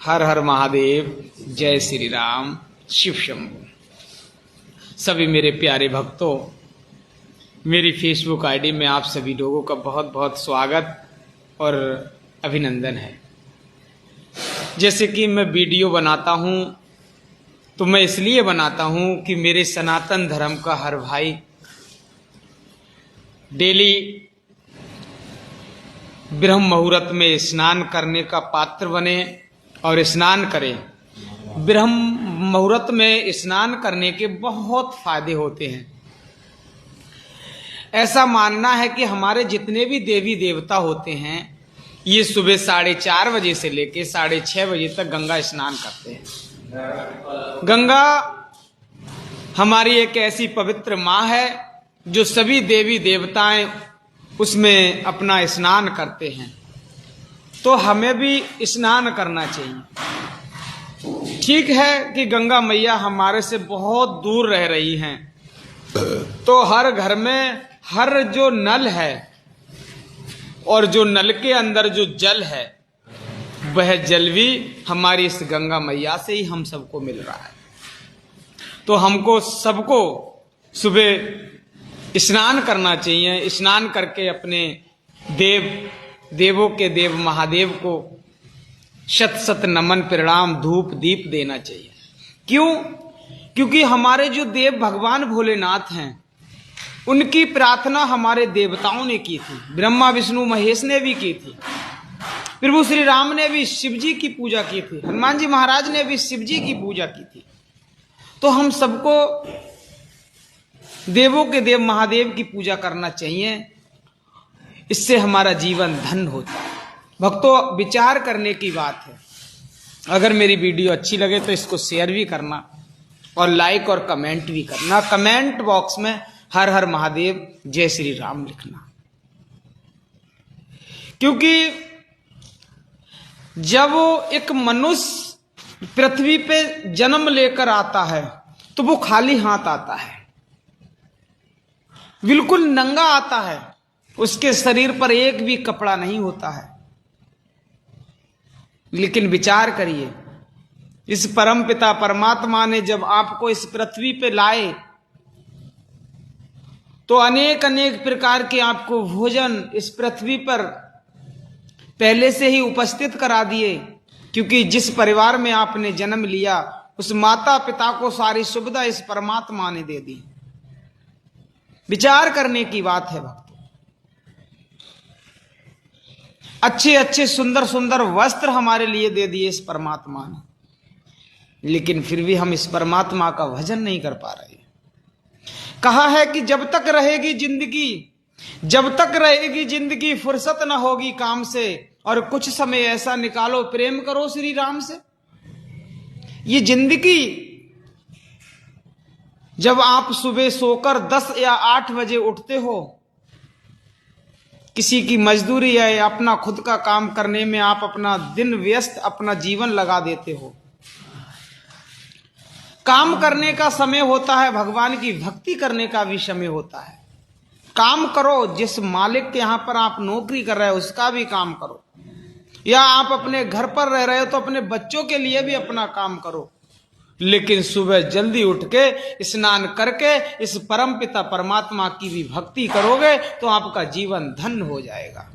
हर हर महादेव, जय श्री राम, शिव शंभु। सभी मेरे प्यारे भक्तों, मेरी फेसबुक आईडी में आप सभी लोगों का बहुत बहुत स्वागत और अभिनंदन है। जैसे कि मैं वीडियो बनाता हूँ तो मैं इसलिए बनाता हूँ कि मेरे सनातन धर्म का हर भाई डेली ब्रह्म मुहूर्त में स्नान करने का पात्र बने और स्नान करें। ब्रह्म मुहूर्त में स्नान करने के बहुत फायदे होते हैं। ऐसा मानना है कि हमारे जितने भी देवी देवता होते हैं ये सुबह 4:30 बजे से लेकर 6:30 बजे तक गंगा स्नान करते हैं। गंगा हमारी एक ऐसी पवित्र माँ है जो सभी देवी देवताएं उसमें अपना स्नान करते हैं, तो हमें भी स्नान करना चाहिए। ठीक है कि गंगा मैया हमारे से बहुत दूर रह रही हैं, तो हर घर में हर जो नल है और जो नल के अंदर जो जल है वह जल भी हमारी इस गंगा मैया से ही हम सबको मिल रहा है। तो हमको सबको सुबह स्नान करना चाहिए। स्नान करके अपने देवों के देव महादेव को शत शत नमन प्रणाम धूप दीप देना चाहिए। क्यों? क्योंकि हमारे जो देव भगवान भोलेनाथ हैं उनकी प्रार्थना हमारे देवताओं ने की थी। ब्रह्मा विष्णु महेश ने भी की थी, प्रभु श्री राम ने भी शिव जी की पूजा की थी, हनुमान जी महाराज ने भी शिव जी की पूजा की थी। तो हम सबको देवों के देव महादेव की पूजा करना चाहिए। इससे हमारा जीवन धन होता है। भक्तों, विचार करने की बात है। अगर मेरी वीडियो अच्छी लगे तो इसको शेयर भी करना और लाइक और कमेंट भी करना। कमेंट बॉक्स में हर हर महादेव, जय श्री राम लिखना। क्योंकि जब एक मनुष्य पृथ्वी पे जन्म लेकर आता है तो वो खाली हाथ आता है, बिल्कुल नंगा आता है। उसके शरीर पर एक भी कपड़ा नहीं होता है। लेकिन विचार करिए, इस परम पिता परमात्मा ने जब आपको इस पृथ्वी पे लाए तो अनेक अनेक प्रकार के आपको भोजन इस पृथ्वी पर पहले से ही उपस्थित करा दिए। क्योंकि जिस परिवार में आपने जन्म लिया उस माता पिता को सारी सुविधा इस परमात्मा ने दे दी। विचार करने की बात है भक्तों। अच्छे अच्छे सुंदर सुंदर वस्त्र हमारे लिए दे दिए इस परमात्मा ने, लेकिन फिर भी हम इस परमात्मा का भजन नहीं कर पा रहे। कहा है कि जब तक रहेगी जिंदगी फुर्सत न होगी काम से, और कुछ समय ऐसा निकालो प्रेम करो श्री राम से। ये जिंदगी, जब आप सुबह सोकर 10 या 8 बजे उठते हो, किसी की मजदूरी है, अपना खुद का काम करने में आप अपना दिन व्यस्त, अपना जीवन लगा देते हो। काम करने का समय होता है, भगवान की भक्ति करने का भी समय होता है। काम करो, जिस मालिक के यहां पर आप नौकरी कर रहे हो उसका भी काम करो, या आप अपने घर पर रह रहे हो तो अपने बच्चों के लिए भी अपना काम करो। लेकिन सुबह जल्दी उठ के स्नान करके इस परम पिता परमात्मा की भी भक्ति करोगे तो आपका जीवन धन हो जाएगा।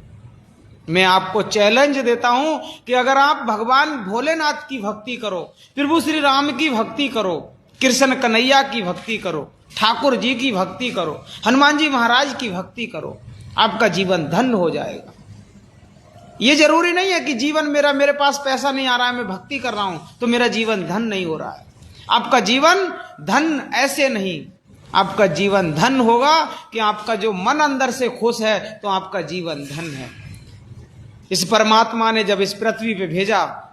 मैं आपको चैलेंज देता हूं कि अगर आप भगवान भोलेनाथ की भक्ति करो, प्रभु श्री राम की भक्ति करो, कृष्ण कन्हैया की भक्ति करो, ठाकुर जी की भक्ति करो, हनुमान जी महाराज की भक्ति करो, आपका जीवन धन हो जाएगा। ये जरूरी नहीं है कि जीवन मेरे पास पैसा नहीं आ रहा है, मैं भक्ति कर रहा हूं तो मेरा जीवन धन नहीं हो रहा है। आपका जीवन धन ऐसे नहीं, आपका जीवन धन होगा कि आपका जो मन अंदर से खुश है तो आपका जीवन धन है। इस परमात्मा ने जब इस पृथ्वी पे भेजा,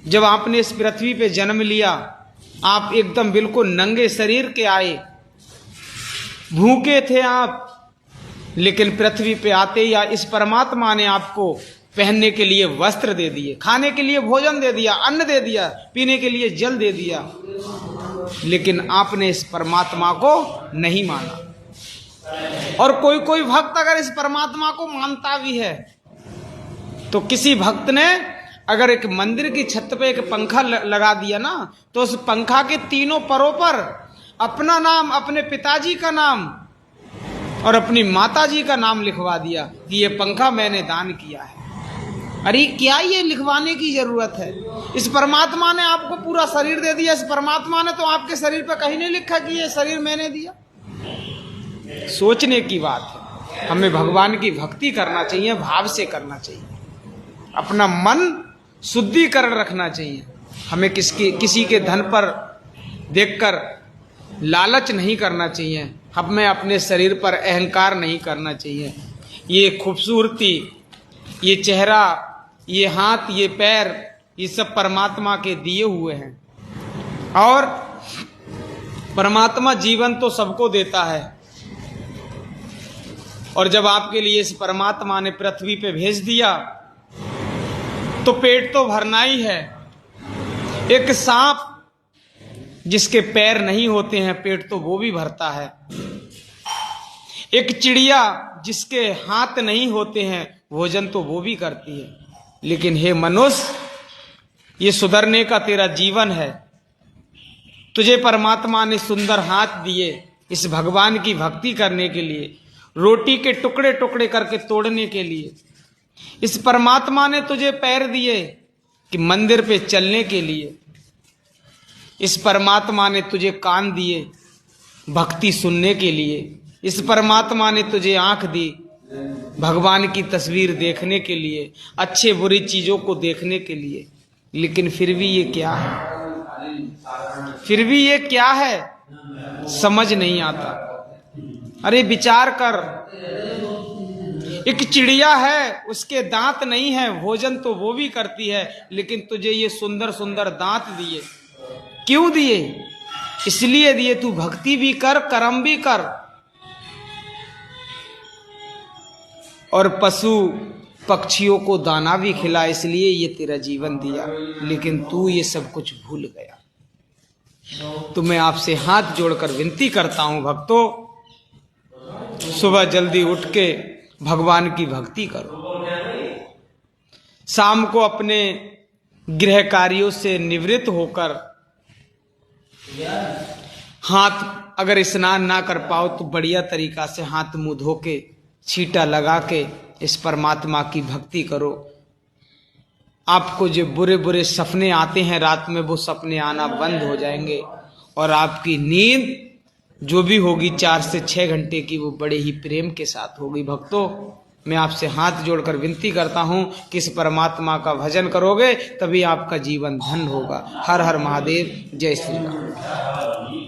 जब आपने इस पृथ्वी पे जन्म लिया, आप एकदम बिल्कुल नंगे शरीर के आए, भूखे थे आप, लेकिन पृथ्वी पे आते ही इस परमात्मा ने आपको पहनने के लिए वस्त्र दे दिए, खाने के लिए भोजन दे दिया, अन्न दे दिया, पीने के लिए जल दे दिया। लेकिन आपने इस परमात्मा को नहीं माना। और कोई कोई भक्त अगर इस परमात्मा को मानता भी है तो किसी भक्त ने अगर एक मंदिर की छत पे एक पंखा लगा दिया ना, तो उस पंखा के तीनों परों पर अपना नाम, अपने पिताजी का नाम और अपनी माताजी का नाम लिखवा दिया कि ये पंखा मैंने दान किया है। अरे क्या ये लिखवाने की जरूरत है? इस परमात्मा ने आपको पूरा शरीर दे दिया। इस परमात्मा ने तो आपके शरीर पर कहीं नहीं लिखा कि ये शरीर मैंने दिया। सोचने की बात है। हमें भगवान की भक्ति करना चाहिए, भाव से करना चाहिए, अपना मन शुद्धिकरण रखना चाहिए। हमें किसी के धन पर देखकर लालच नहीं करना चाहिए। हमें अपने शरीर पर अहंकार नहीं करना चाहिए। ये खूबसूरती, ये चेहरा, ये हाथ, ये पैर, ये सब परमात्मा के दिए हुए हैं। और परमात्मा जीवन तो सबको देता है। और जब आपके लिए इस परमात्मा ने पृथ्वी पे भेज दिया तो पेट तो भरना ही है। एक सांप जिसके पैर नहीं होते हैं, पेट तो वो भी भरता है। एक चिड़िया जिसके हाथ नहीं होते हैं, भोजन तो वो भी करती है। लेकिन हे मनुष्य, ये सुधरने का तेरा जीवन है। तुझे परमात्मा ने सुंदर हाथ दिए इस भगवान की भक्ति करने के लिए, रोटी के टुकड़े टुकड़े करके तोड़ने के लिए। इस परमात्मा ने तुझे पैर दिए कि मंदिर पे चलने के लिए। इस परमात्मा ने तुझे कान दिए भक्ति सुनने के लिए। इस परमात्मा ने तुझे आंख दी भगवान की तस्वीर देखने के लिए, अच्छे बुरी चीजों को देखने के लिए। लेकिन फिर भी ये क्या है? फिर भी ये क्या है? समझ नहीं आता। अरे विचार कर, एक चिड़िया है, उसके दांत नहीं है, भोजन तो वो भी करती है, लेकिन तुझे ये सुंदर सुंदर दांत दिए। क्यों दिए? इसलिए दिए तू भक्ति भी कर, कर्म भी कर। और पशु पक्षियों को दाना भी खिला, इसलिए ये तेरा जीवन दिया। लेकिन तू ये सब कुछ भूल गया। तो मैं आपसे हाथ जोड़कर विनती करता हूं भक्तों, सुबह जल्दी उठ के भगवान की भक्ति करो। शाम को अपने गृह कार्यों से निवृत्त होकर हाथ, अगर स्नान ना कर पाओ तो बढ़िया तरीका से हाथ मुंह धो के, छींटा लगा के इस परमात्मा की भक्ति करो। आपको जो बुरे बुरे सपने आते हैं रात में, वो सपने आना बंद हो जाएंगे। और आपकी नींद जो भी होगी 4 से 6 घंटे की, वो बड़े ही प्रेम के साथ होगी। भक्तों, मैं आपसे हाथ जोड़कर विनती करता हूं कि इस परमात्मा का भजन करोगे तभी आपका जीवन धन्य होगा। हर हर महादेव, जय श्री राम।